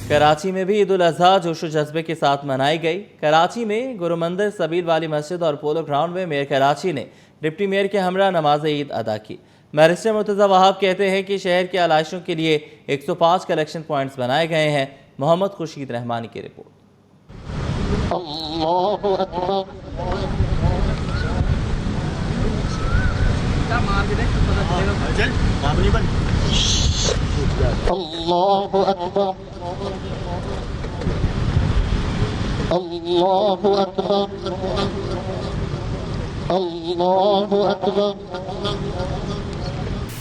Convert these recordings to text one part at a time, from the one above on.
کراچی میں بھی عید الاضحیٰ جوش و جذبے کے ساتھ منائی گئی۔ کراچی میں گرو مندر سبیل والی مسجد اور پولو گراؤنڈ میں میئر کراچی نے ڈپٹی میئر کے ہمراہ نماز عید ادا کی۔ بیرسٹر مرتضی وہاب کہتے ہیں کہ شہر کے علائشوں کے لیے 105 کلیکشن پوائنٹس بنائے گئے ہیں۔ محمد خورشید رحمانی کی رپورٹ۔ اللہ اکبر اللہ اکبر اللہ اکبر اللہ اکبر۔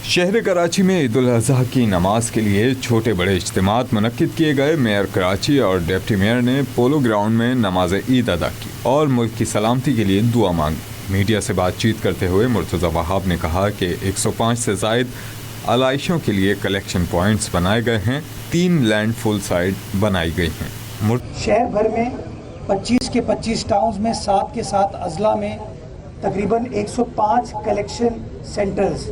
شہر کراچی میں عید الاضحیٰ کی نماز کے لیے چھوٹے بڑے اجتماعات منعقد کیے گئے۔ میئر کراچی اور ڈپٹی میئر نے پولو گراؤنڈ میں نماز عید ادا کی اور ملک کی سلامتی کے لیے دعا مانگی۔ میڈیا سے بات چیت کرتے ہوئے مرتضی وہاب نے کہا کہ 105 سے زائد علائشوں کے لیے کلیکشن پوائنٹس بنائے گئے ہیں، 3 لینڈ فل سائٹ بنائی گئی ہیں۔ شہر بھر میں 25 کے 25 ٹاؤنز میں 7 کے 7 اضلاع میں تقریباً 105 کلیکشن سینٹرز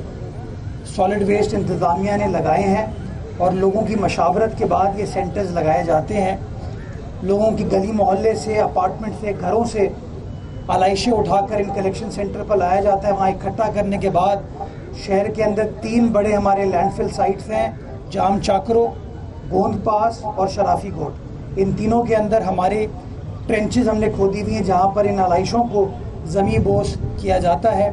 سالڈ ویسٹ انتظامیہ نے لگائے ہیں اور لوگوں کی مشاورت کے بعد یہ سینٹرز لگائے جاتے ہیں۔ لوگوں کی گلی محلے سے، اپارٹمنٹ سے، گھروں سے علائشیں اٹھا کر ان کلیکشن سینٹر پر لایا جاتا ہے۔ وہاں اکٹھا کرنے کے بعد شہر کے اندر 3 بڑے ہمارے لینڈ فل سائٹس ہیں، جام چاکرو، گوند پاس اور شرافی گوٹ۔ ان تینوں کے اندر ہمارے ٹرینچز ہم نے کھودی ہوئی ہیں جہاں پر ان علائشوں کو زمیں بوس کیا جاتا ہے۔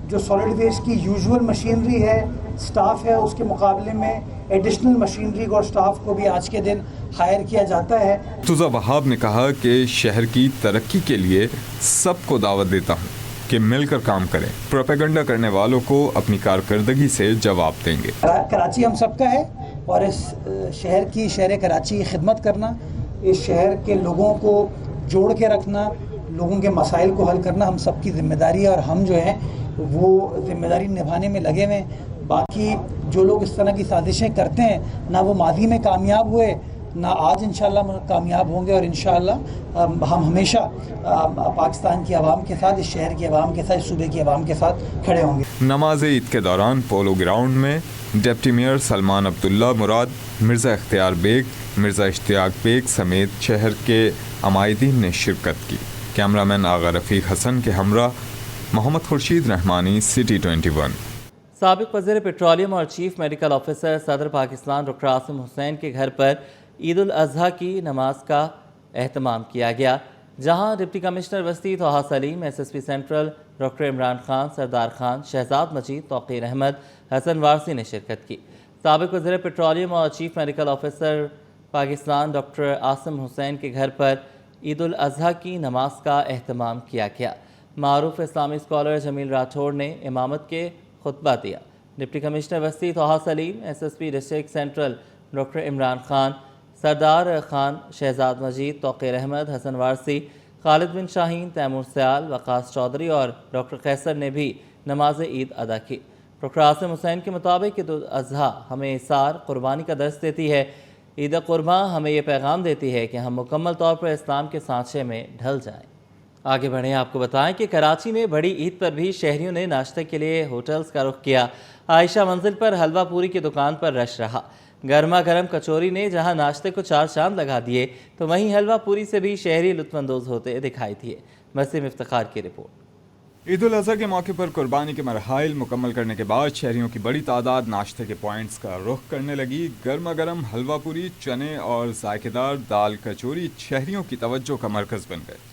جو سالڈ ویسٹ کی یوزول مشینری ہے، سٹاف ہے، اس کے مقابلے میں ایڈیشنل مشینری اور سٹاف کو بھی آج کے دن ہائر کیا جاتا ہے۔ مرتضی وہاب نے کہا کہ شہر کی ترقی کے لیے سب کو دعوت دیتا ہوں کہ مل کر کام کریں۔ پروپیگنڈا کرنے والوں کو اپنی کارکردگی سے جواب دیں گے۔ کراچی ہم سب کا ہے اور اس شہر کراچی کی خدمت کرنا، اس شہر کے لوگوں کو جوڑ کے رکھنا، لوگوں کے مسائل کو حل کرنا ہم سب کی ذمہ داری ہے اور ہم جو ہیں وہ ذمہ داری نبھانے میں لگے ہوئے ہیں۔ باقی جو لوگ اس طرح کی سازشیں کرتے ہیں، نہ وہ ماضی میں کامیاب ہوئے، نہ آج انشاءاللہ کامیاب ہوں گے، اور انشاءاللہ ہم ہمیشہ پاکستان کی عوام کے ساتھ، اس شہر کی عوام کے ساتھ، اس صوبے کی عوام کے ساتھ کھڑے ہوں گے۔ نماز عید کے دوران پولو گراؤنڈ میں ڈپٹی میئر سلمان عبداللہ مراد، مرزا اختیار بیگ، مرزا اشتیاق بیگ سمیت شہر کے عمائدین نے شرکت کی۔ کیمرہ مین آغا رفیق حسن کے ہمراہ محمد خورشید رحمانی، سٹی 21۔ سابق وزیر پیٹرولیم اور چیف میڈیکل آفیسر صدر پاکستان ڈاکٹر عاصم حسین کے گھر پر عید الاضحیٰ کی نماز کا اہتمام کیا گیا، جہاں ڈپٹی کمشنر وسطی Taha Saleem, S S P central doctor Imran Khan, Sardar Khan, Shahzad Majeed, Tauqeer Ahmed, Hassan Warsi نے شرکت کی۔ سابق وزیر پیٹرولیم اور chief medical officer Pakistan doctor Asim Hussain کے گھر پر عید الاضحیٰ کی نماز کا اہتمام کیا گیا۔ معروف اسلامی اسکالر جمیل راٹھوڑ نے امامت کے خطبہ دیا۔ ڈپٹی کمشنر وسطی Taha Saleem, S S P district central doctor Imran Khan, Sardar Khan, Shahzad Majeed, Tauqeer Ahmed, Hassan Warsi, Khalid bin Shaheen, Taimur Sial, Waqas Chaudhry اور ڈاکٹر قیصر نے بھی نماز عید ادا کی۔ ڈاکٹر عاصم حسین کے مطابق عید الاضحیٰ ہمیں اثار قربانی کا درس دیتی ہے۔ عید قرباں ہمیں یہ پیغام دیتی ہے کہ ہم مکمل طور پر اسلام کے سانچے میں ڈھل جائیں۔ آگے بڑھیں، آپ کو بتائیں کہ کراچی میں بڑی عید پر بھی شہریوں نے ناشتے کے لیے ہوٹلز کا رخ کیا۔ عائشہ منزل پر حلوہ پوری کی دکان پر رش رہا۔ گرما گرم کچوری نے جہاں ناشتے کو 4 چاند لگا دیے، تو وہیں حلوہ پوری سے بھی شہری لطف اندوز ہوتے دکھائی دیے۔ وسیم افتخار کی رپورٹ۔ عید الاضحیٰ کے موقع پر قربانی کے مراحل مکمل کرنے کے بعد شہریوں کی بڑی تعداد ناشتے کے پوائنٹس کا رخ کرنے لگی۔ گرما گرم حلوہ پوری، چنے اور ذائقہ دار دال کچوری شہریوں کی توجہ کا مرکز بن گئے۔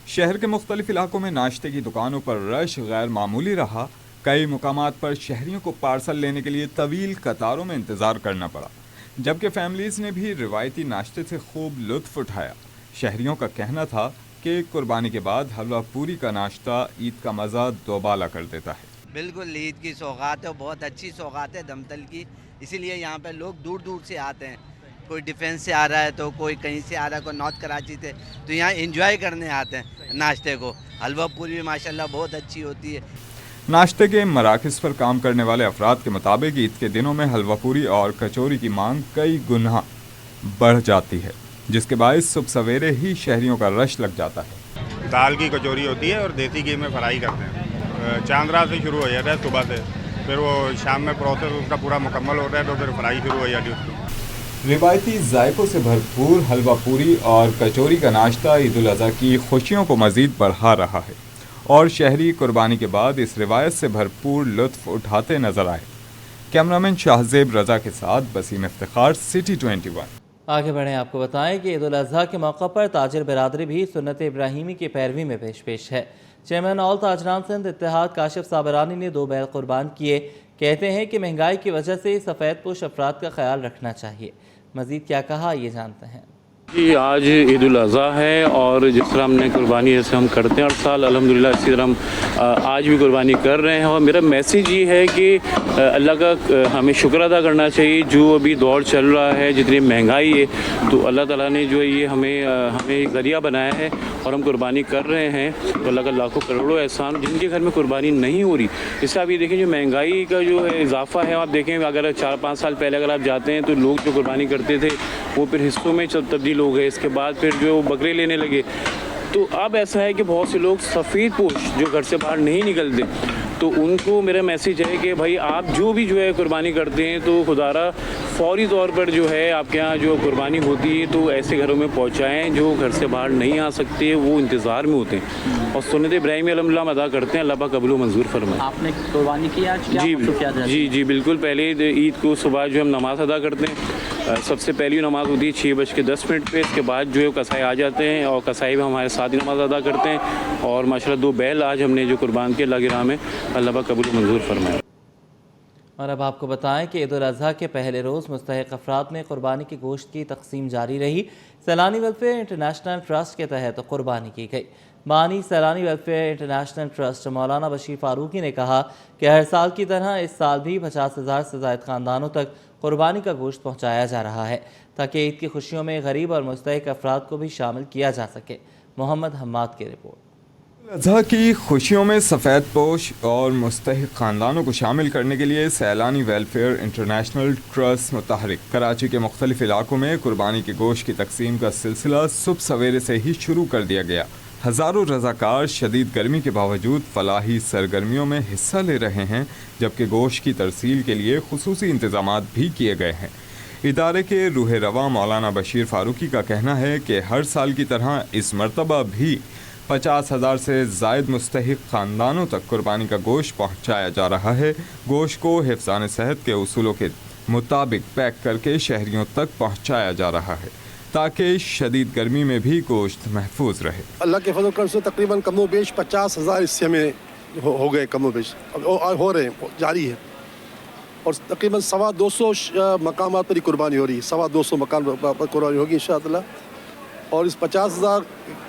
شہر کے مختلف علاقوں میں ناشتے کی دکانوں پر رش غیر معمولی رہا۔ کئی مقامات پر شہریوں کو پارسل لینے کے لیے طویل قطاروں میں انتظار کرنا پڑا، جبکہ فیملیز نے بھی روایتی ناشتے سے خوب لطف اٹھایا۔ شہریوں کا کہنا تھا کہ قربانی کے بعد حلوہ پوری کا ناشتہ عید کا مزہ دوبالا کر دیتا ہے۔ بالکل عید کی سوغات ہے، بہت اچھی سوغات ہے دمتل کی، اسی لیے یہاں پہ لوگ دور دور سے آتے ہیں۔ کوئی ڈیفینس سے آ رہا ہے تو کوئی کہیں سے آ رہا ہے، کوئی نارتھ کراچی سے، تو یہاں انجوائے کرنے آتے ہیں ناشتے کو۔ حلوہ پوری بھی ماشاءاللہ بہت اچھی ہوتی ہے۔ ناشتے کے مراکز پر کام کرنے والے افراد کے مطابق عید کے دنوں میں حلوہ پوری اور کچوری کی مانگ کئی گنا بڑھ جاتی ہے، جس کے باعث صبح سویرے ہی شہریوں کا رش لگ جاتا ہے۔ دال کی کچوری ہوتی ہے اور دیسی گھی میں فرائی کرتے ہیں۔ چاند رات سے شروع ہو جاتا ہے صبح سے، پھر وہ شام میں پروسیس اس کا پورا مکمل ہوتا ہے تو پھر فرائی شروع ہو جاتی ہے اس کی۔ روایتی ذائقوں سے بھرپور حلوہ پوری اور کچوری کا ناشتہ عید الاضحیٰ کی خوشیوں کو مزید بڑھا رہا ہے اور شہری قربانی کے بعد اس روایت سے بھرپور لطف اٹھاتے نظر آئے۔ کیمرامین شاہزیب رضا کے ساتھ بسیم افتخار، سٹی 21۔ آگے بڑھیں، آپ کو بتائیں کہ عید الاضحیٰ کے موقع پر تاجر برادری بھی سنت ابراہیمی کی پیروی میں پیش ہے۔ چیئرمین آل تاجران سندھ اتحاد کاشف صابرانی نے 2 بیل قربان کیے۔ کہتے ہیں کہ مہنگائی کی وجہ سے سفید پوش افراد کا خیال رکھنا چاہیے۔ مزید کیا کہا، یہ جانتے ہیں۔ جی، آج عید الاضحیٰ ہے اور جس طرح ہم نے قربانی جیسے ہم کرتے ہیں ہر سال الحمدللہ، اسی طرح ہم آج بھی قربانی کر رہے ہیں۔ اور میرا میسیج یہ ہے کہ اللہ کا ہمیں شکر ادا کرنا چاہیے۔ جو ابھی دور چل رہا ہے، جتنی مہنگائی ہے، تو اللہ تعالیٰ نے جو ہے یہ ہمیں ایک ذریعہ بنایا ہے اور ہم قربانی کر رہے ہیں، تو اللہ کا لاکھوں کروڑوں احسان۔ جن کے گھر میں قربانی نہیں ہو رہی، اس سے آپ یہ دیکھیں جو مہنگائی کا جو ہے اضافہ ہے، آپ دیکھیں اگر 4-5 سال پہلے اگر آپ جاتے ہیں تو لوگ جو قربانی کرتے تھے وہ پھر حصوں میں تبدیل ہو گئے، اس کے بعد پھر جو بکرے لینے لگے۔ تو اب ایسا ہے کہ بہت سے لوگ سفید پوش جو گھر سے باہر نہیں نکلتے، تو ان کو میرا میسیج ہے کہ بھائی آپ جو بھی جو ہے قربانی کرتے ہیں تو خدارہ فوری طور پر جو ہے آپ کے یہاں جو قربانی ہوتی ہے تو ایسے گھروں میں پہنچائیں جو گھر سے باہر نہیں آ سکتے، وہ انتظار میں ہوتے ہیں اور سنت ابراہیمی الحمدللہ ہم ادا کرتے ہیں۔ اللہ پاک قبول و منظور فرمائے۔ آپ نے قربانی کی آج؟ جی بالکل۔ پہلے عید کو صبح جو ہم نماز ادا کرتے ہیں، سب سے پہلی نماز ہوتی ہے 6:10 پہ، اس کے بعد جو ہے کسائی آ جاتے ہیں اور کسائی بھی ہمارے ساتھ ہی نماز ادا کرتے ہیں اور ماشاءاللہ 2 بیل آج ہم نے جو قربان کیے اللہ کی راہ میں، اللہ پاک قبول و منظور فرمائے۔ اور اب آپ کو بتائیں کہ عید الاضحیٰ کے پہلے روز مستحق افراد میں قربانی کے گوشت کی تقسیم جاری رہی۔ سیلانی ویلفیئر انٹرنیشنل ٹرسٹ کے تحت قربانی کی گئی۔ بانی سیلانی ویلفیئر انٹرنیشنل ٹرسٹ مولانا بشیر فاروقی نے کہا کہ ہر سال کی طرح اس سال بھی 50,000 سے زائد خاندانوں تک قربانی کا گوشت پہنچایا جا رہا ہے تاکہ عید کی خوشیوں میں غریب اور مستحق افراد کو بھی شامل کیا جا سکے۔ محمد حماد کی رپورٹ۔ اضحیٰ کی خوشیوں میں سفید پوش اور مستحق خاندانوں کو شامل کرنے کے لیے سیلانی ویلفیئر انٹرنیشنل ٹرسٹ متحرک کراچی کے مختلف علاقوں میں قربانی کے گوشت کی تقسیم کا سلسلہ صبح سویرے سے ہی شروع کر دیا گیا۔ ہزاروں رضاکار شدید گرمی کے باوجود فلاحی سرگرمیوں میں حصہ لے رہے ہیں، جبکہ گوشت کی ترسیل کے لیے خصوصی انتظامات بھی کیے گئے ہیں۔ ادارے کے روح رواں مولانا بشیر فاروقی کا کہنا ہے کہ ہر سال کی طرح اس مرتبہ بھی 50,000 سے زائد مستحق خاندانوں تک قربانی کا گوشت پہنچایا جا رہا ہے۔ گوشت کو حفظان صحت کے اصولوں کے مطابق پیک کر کے شہریوں تک پہنچایا جا رہا ہے تاکہ شدید گرمی میں بھی گوشت محفوظ رہے۔ اللہ کے فضل و کرم سے تقریباً کم و بیش 50,000 حصے میں ہو گئے، کم و بیش ہو رہے ہیں، جاری ہے، اور تقریباً 225 مقامات پر ہی قربانی ہو رہی ہے۔ 225 مقام پر قربانی ہوگی انشاءاللہ، اور اس 50,000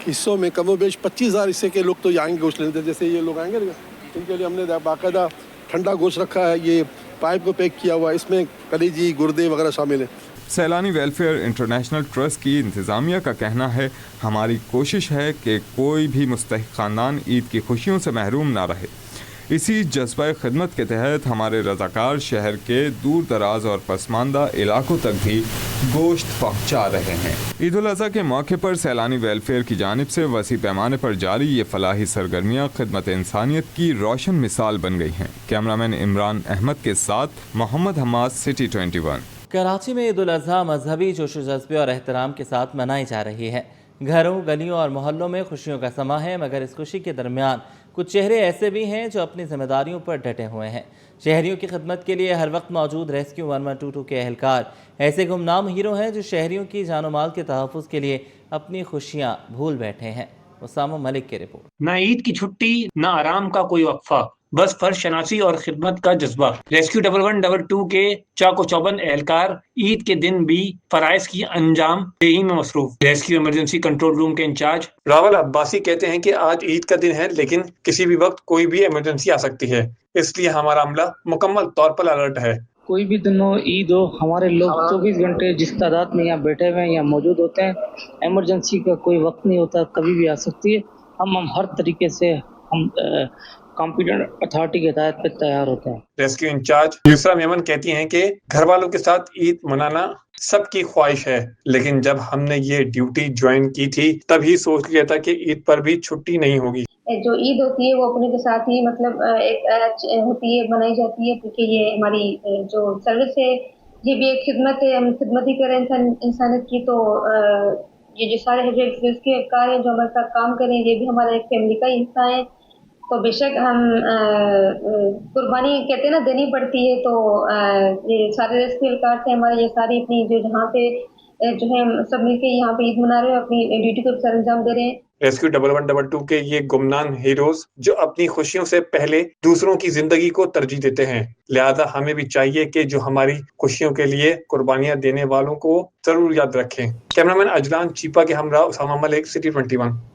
حصوں میں کم و بیش 25,000 حصے کے لوگ تو آئیں گے گوشت لیتے ہیں۔ جیسے یہ لوگ آئیں گے ان کے لیے ہم نے باقاعدہ ٹھنڈا گوشت رکھا ہے، یہ پائپ کو پیک کیا ہوا ہے، اس میں کلیجی، گردے وغیرہ شامل ہیں۔ سیلانی ویلفیئر انٹرنیشنل ٹرسٹ کی انتظامیہ کا کہنا ہے، ہماری کوشش ہے کہ کوئی بھی مستحق خاندان عید کی خوشیوں سے محروم نہ رہے۔ اسی جذبہ خدمت کے تحت ہمارے رضاکار شہر کے دور دراز اور پسماندہ علاقوں تک بھی گوشت پہنچا رہے ہیں۔ عید الاضحیٰ کے موقع پر سیلانی ویلفیئر کی جانب سے وسیع پیمانے پر جاری یہ فلاحی سرگرمیاں خدمت انسانیت کی روشن مثال بن گئی ہیں۔ کیمرامین عمران احمد کے ساتھ محمد حماد، سٹی 21۔ کراچی میں عید الاضحیٰ مذہبی جوش و جذبے اور احترام کے ساتھ منائی جا رہی ہے۔ گھروں، گلیوں اور محلوں میں خوشیوں کا سماں ہے، مگر اس خوشی کے درمیان کچھ چہرے ایسے بھی ہیں جو اپنی ذمہ داریوں پر ڈٹے ہوئے ہیں۔ شہریوں کی خدمت کے لیے ہر وقت موجود ریسکیو 1122 کے اہلکار ایسے گمنام ہیرو ہیں جو شہریوں کی جان و مال کے تحفظ کے لیے اپنی خوشیاں بھول بیٹھے ہیں۔ اسامہ ملک کی رپورٹ۔ نہ عید کی چھٹی، نہ آرام کا کوئی وقفہ، بس فرض شناسی اور خدمت کا جذبہ۔ ریسکیو 1122 کے چاق و چوبند اہلکار عید کے دن بھی فرائض کی انجام دہی میں مصروف۔ ریسکیو ایمرجنسی کنٹرول روم کے انچارج راول عباسی کہتے ہیں کہ آج عید کا دن ہے، لیکن کسی بھی وقت کوئی بھی ایمرجنسی آ سکتی ہے، اس لیے ہمارا عملہ مکمل طور پر الرٹ ہے۔ کوئی بھی دن ہو، عید ہو، ہمارے لوگ 24 گھنٹے جس تعداد میں یہاں بیٹھے ہوئے ہیں یہاں موجود ہوتے ہیں۔ ایمرجنسی کا کوئی وقت نہیں ہوتا، کبھی بھی آ سکتی ہے۔ ہم ہر طریقے سے ہم کمپیٹنٹ اتھارٹی کی ہدایت پہ تیار ہوتے ہیں۔ ریسکیو انچارج یسرا میمن کہتی ہیں کہ گھر والوں کے ساتھ عید منانا سب کی خواہش ہے، لیکن جب ہم نے یہ ڈیوٹی جوائن کی تھی تب ہی سوچ لیا تھا کہ عید پر بھی چھٹی نہیں ہوگی۔ جو عید ہوتی ہے وہ اپنے کے ساتھ ہی مطلب ایک ہوتی ہے، منائی جاتی ہے، کیونکہ یہ ہماری جو سروس ہے یہ بھی ایک خدمت ہے، ہم خدمت ہی کریں انسانیت کی. تو یہ جو سارے ہیڈریٹس کے کار ہیں جو ہمارے ساتھ کام کریں، یہ بھی ہمارا ایک فیملی کا حصہ ہے. تو بے شک ہم قربانی کہتے ہیں نا دینی پڑتی ہے. تو یہ سارے ریسکیو کار تھے ہمارے، یہ ساری اپنی جو جہاں پہ جو ہے سب مل کے یہاں پہ عید منا رہے ہیں، اپنی ڈیوٹی کو سر انجام دے رہے ہیں. ریسکیو 1112 کے یہ گمنام ہیروز جو اپنی خوشیوں سے پہلے دوسروں کی زندگی کو ترجیح دیتے ہیں، لہذا ہمیں بھی چاہیے کہ جو ہماری خوشیوں کے لیے قربانیاں دینے والوں کو ضرور یاد رکھیں. کیمرامین اجلان چیپا کے ہمراہ اسامہ ملک، سٹی 21.